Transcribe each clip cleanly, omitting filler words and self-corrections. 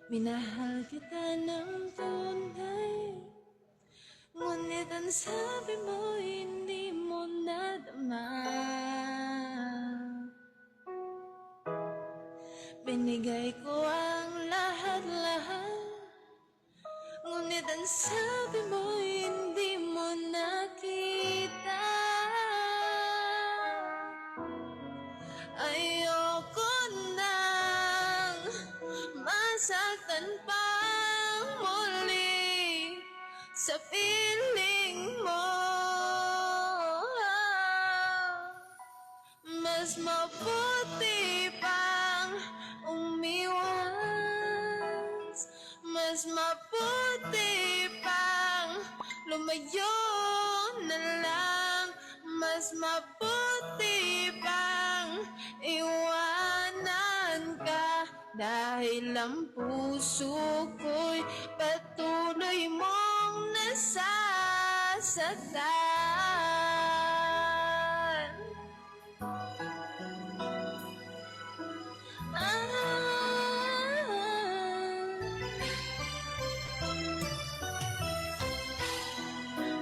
Minahal kita ng tunay, ngunit ang sabi mo hindi mo nadama. Binigay ko ang lahat-lahat, ngunit ang sabi mo hindi mo nakita. Ayoko nang masaktan pang muli sa piling mo. Mas mabuti pang umiwas, mas mabuti pang lumayo na lang, mas mabuti pang iwanan ka, dahil ang puso ko'y patuloy mong nasasaktan.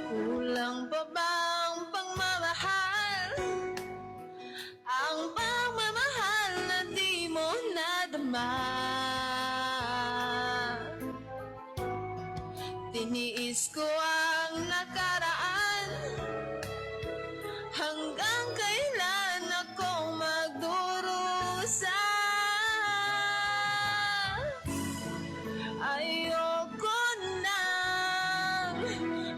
Kulang pa bang pagmamahal? Ang pagmamahal na di mo nadama. Tiniis ko ang nakaraan, hanggang kailan ako magdurusa? Ayoko nang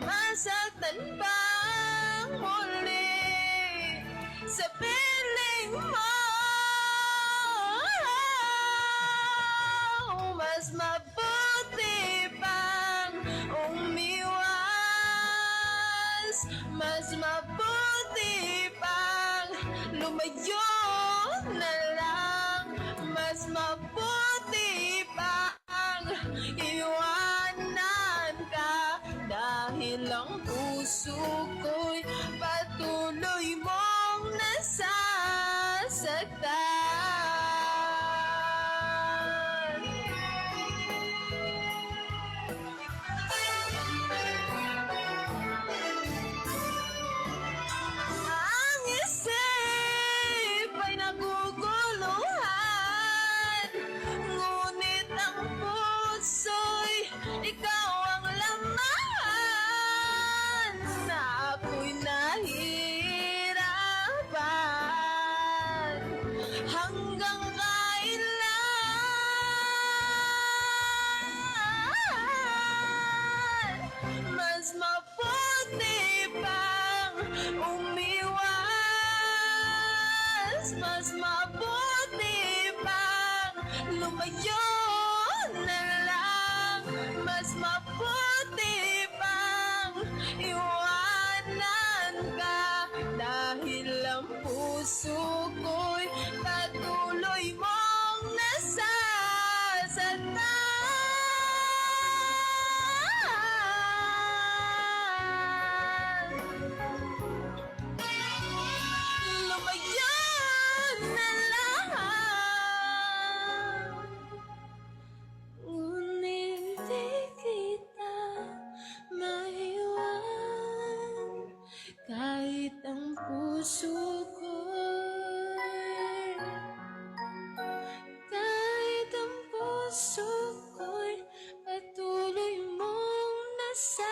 masaktan pang muli sa piling mo. Mas mabuti pang umiwas, mas mabuti pang lumayo na lang, mas mabuti pang iwanan ka, dahil ang puso ko'y patuloy mong nasasaktan. Ang isip ay naguguluhan, ngunit ang puso'y ikaw ang laman. Ako'y nahihirapan, hanggang kailan? Mas mabuti pang umiwas, mas mabuti pang lumayo na lang, mas mabuti pang iwanan ka, dahil ang puso ko'y patuloy mong nasasaktan. Lumayo na lang, ngunit di kita maiwan, kahit ang puso ko'y, kahit ang puso ko'y patuloy mong nasasaktan.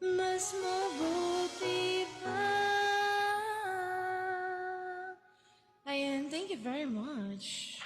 Mas mabuti pa. Ayan, thank you very much.